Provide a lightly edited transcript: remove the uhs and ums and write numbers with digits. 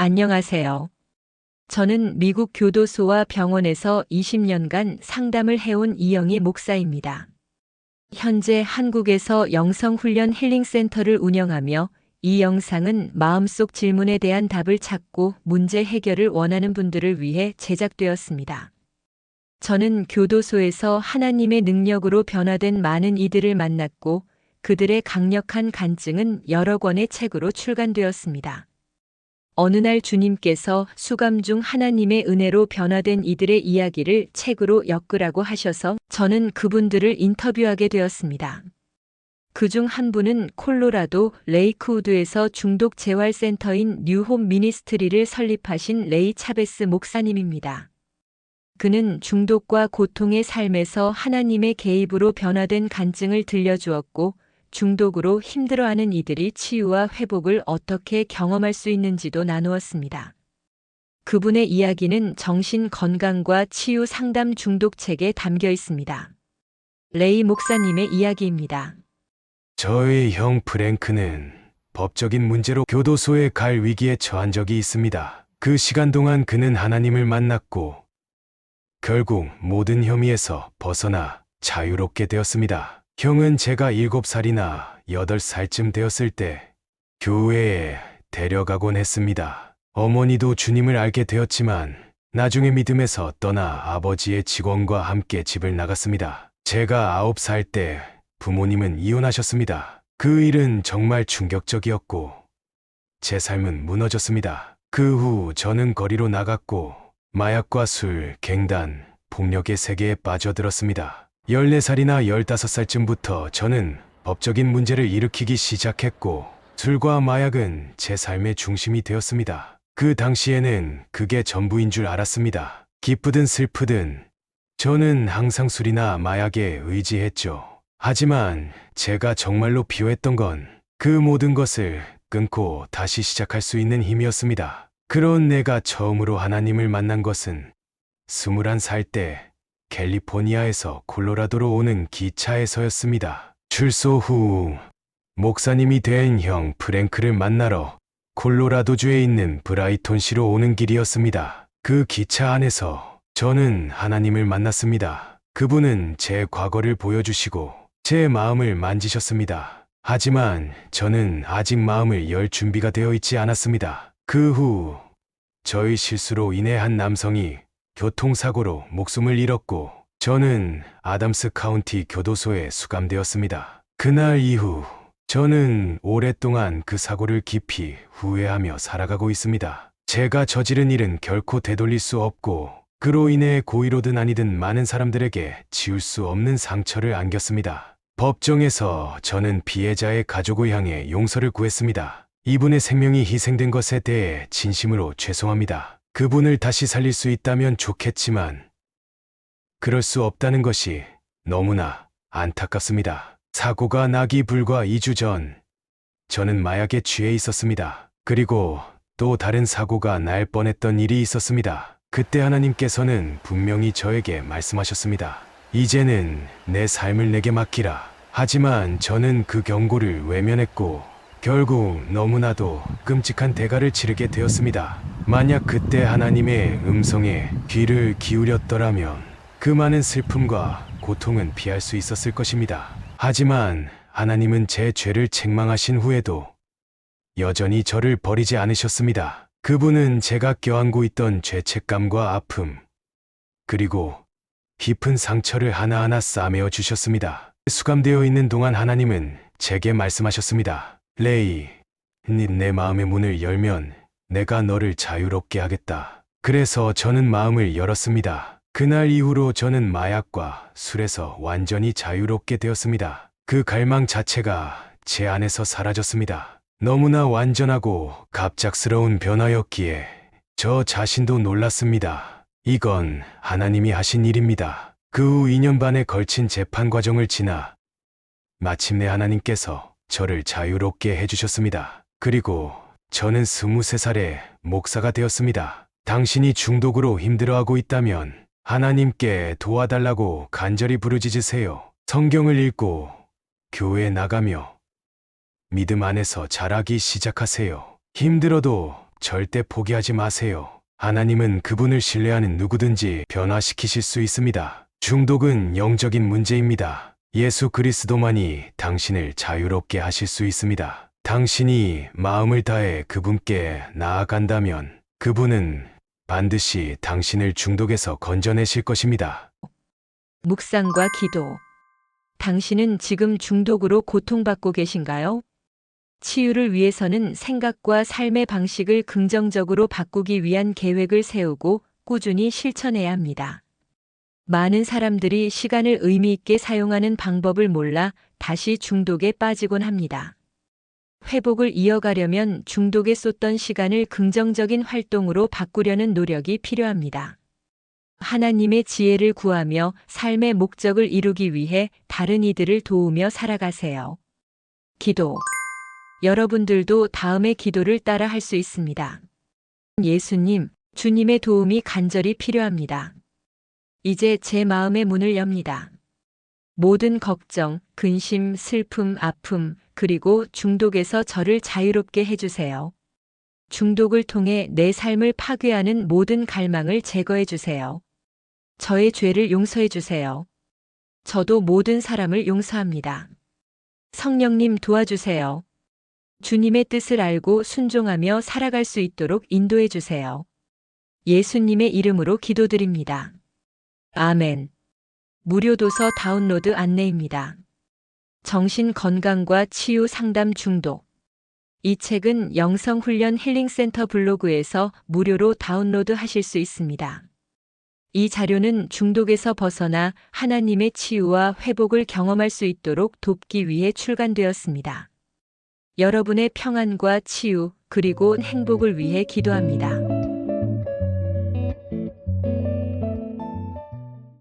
안녕하세요. 저는 미국 교도소와 병원에서 20년간 상담을 해온 이영희 목사입니다. 현재 한국에서 영성훈련 힐링센터를 운영하며 이 영상은 마음속 질문에 대한 답을 찾고 문제 해결을 원하는 분들을 위해 제작되었습니다. 저는 교도소에서 하나님의 능력으로 변화된 많은 이들을 만났고 그들의 강력한 간증은 여러 권의 책으로 출간되었습니다. 어느 날 주님께서 수감 중 하나님의 은혜로 변화된 이들의 이야기를 책으로 엮으라고 하셔서 저는 그분들을 인터뷰하게 되었습니다. 그중 한 분은 콜로라도 레이크우드에서 중독 재활센터인 뉴홈 미니스트리를 설립하신 레이 차베스 목사님입니다. 그는 중독과 고통의 삶에서 하나님의 개입으로 변화된 간증을 들려주었고 중독으로 힘들어하는 이들이 치유와 회복을 어떻게 경험할 수 있는지도 나누었습니다. 그분의 이야기는 정신 건강과 치유 상담 중독책에 담겨 있습니다. 레이 목사님의 이야기입니다. 저의 형 프랭크는 법적인 문제로 교도소에 갈 위기에 처한 적이 있습니다. 그 시간 동안 그는 하나님을 만났고 결국 모든 혐의에서 벗어나 자유롭게 되었습니다. 형은 제가 7살이나 8살쯤 되었을 때 교회에 데려가곤 했습니다. 어머니도 주님을 알게 되었지만 나중에 믿음에서 떠나 아버지의 직원과 함께 집을 나갔습니다. 제가 9살 때 부모님은 이혼하셨습니다. 그 일은 정말 충격적이었고 제 삶은 무너졌습니다. 그 후 저는 거리로 나갔고 마약과 술, 갱단, 폭력의 세계에 빠져들었습니다. 14살이나 15살쯤부터 저는 법적인 문제를 일으키기 시작했고 술과 마약은 제 삶의 중심이 되었습니다. 그 당시에는 그게 전부인 줄 알았습니다. 기쁘든 슬프든 저는 항상 술이나 마약에 의지했죠. 하지만 제가 정말로 필요했던 건 그 모든 것을 끊고 다시 시작할 수 있는 힘이었습니다. 그런 내가 처음으로 하나님을 만난 것은 21살 때 캘리포니아에서 콜로라도로 오는 기차에서였습니다. 출소 후 목사님이 된 형 프랭크를 만나러 콜로라도주에 있는 브라이톤시로 오는 길이었습니다. 그 기차 안에서 저는 하나님을 만났습니다. 그분은 제 과거를 보여주시고 제 마음을 만지셨습니다. 하지만 저는 아직 마음을 열 준비가 되어 있지 않았습니다. 그 후 저의 실수로 인해 한 남성이 교통사고로 목숨을 잃었고 저는 아담스 카운티 교도소에 수감되었습니다. 그날 이후 저는 오랫동안 그 사고를 깊이 후회하며 살아가고 있습니다. 제가 저지른 일은 결코 되돌릴 수 없고 그로 인해 고의로든 아니든 많은 사람들에게 지울 수 없는 상처를 안겼습니다. 법정에서 저는 피해자의 가족을 향해 용서를 구했습니다. 이분의 생명이 희생된 것에 대해 진심으로 죄송합니다. 그분을 다시 살릴 수 있다면 좋겠지만 그럴 수 없다는 것이 너무나 안타깝습니다. 사고가 나기 불과 2주 전 저는 마약에 취해 있었습니다. 그리고 또 다른 사고가 날 뻔했던 일이 있었습니다. 그때 하나님께서는 분명히 저에게 말씀하셨습니다. 이제는 내 삶을 내게 맡기라. 하지만 저는 그 경고를 외면했고 결국 너무나도 끔찍한 대가를 치르게 되었습니다. 만약 그때 하나님의 음성에 귀를 기울였더라면 그 많은 슬픔과 고통은 피할 수 있었을 것입니다. 하지만 하나님은 제 죄를 책망하신 후에도 여전히 저를 버리지 않으셨습니다. 그분은 제가 껴안고 있던 죄책감과 아픔, 그리고 깊은 상처를 하나하나 싸매어 주셨습니다. 수감되어 있는 동안 하나님은 제게 말씀하셨습니다. 레이, 내 마음의 문을 열면 내가 너를 자유롭게 하겠다. 그래서 저는 마음을 열었습니다. 그날 이후로 저는 마약과 술에서 완전히 자유롭게 되었습니다. 그 갈망 자체가 제 안에서 사라졌습니다. 너무나 완전하고 갑작스러운 변화였기에 저 자신도 놀랐습니다. 이건 하나님이 하신 일입니다. 그 후 2년 반에 걸친 재판 과정을 지나 마침내 하나님께서 저를 자유롭게 해주셨습니다. 그리고 저는 23살에 목사가 되었습니다. 당신이 중독으로 힘들어하고 있다면 하나님께 도와달라고 간절히 부르짖으세요. 성경을 읽고 교회에 나가며 믿음 안에서 자라기 시작하세요. 힘들어도 절대 포기하지 마세요. 하나님은 그분을 신뢰하는 누구든지 변화시키실 수 있습니다. 중독은 영적인 문제입니다. 예수 그리스도만이 당신을 자유롭게 하실 수 있습니다. 당신이 마음을 다해 그분께 나아간다면 그분은 반드시 당신을 중독에서 건져내실 것입니다. 묵상과 기도. 당신은 지금 중독으로 고통받고 계신가요? 치유를 위해서는 생각과 삶의 방식을 긍정적으로 바꾸기 위한 계획을 세우고 꾸준히 실천해야 합니다. 많은 사람들이 시간을 의미 있게 사용하는 방법을 몰라 다시 중독에 빠지곤 합니다. 회복을 이어가려면 중독에 쏟던 시간을 긍정적인 활동으로 바꾸려는 노력이 필요합니다. 하나님의 지혜를 구하며 삶의 목적을 이루기 위해 다른 이들을 도우며 살아가세요. 기도. 여러분들도 다음의 기도를 따라 할 수 있습니다. 예수님, 주님의 도움이 간절히 필요합니다. 이제 제 마음의 문을 엽니다. 모든 걱정, 근심, 슬픔, 아픔, 그리고 중독에서 저를 자유롭게 해주세요. 중독을 통해 내 삶을 파괴하는 모든 갈망을 제거해 주세요. 저의 죄를 용서해 주세요. 저도 모든 사람을 용서합니다. 성령님 도와주세요. 주님의 뜻을 알고 순종하며 살아갈 수 있도록 인도해 주세요. 예수님의 이름으로 기도드립니다. 아멘. 무료 도서 다운로드 안내입니다. 정신 건강과 치유 상담 중독. 이 책은 영성훈련 힐링센터 블로그에서 무료로 다운로드 하실 수 있습니다. 이 자료는 중독에서 벗어나 하나님의 치유와 회복을 경험할 수 있도록 돕기 위해 출간되었습니다. 여러분의 평안과 치유, 그리고 행복을 위해 기도합니다.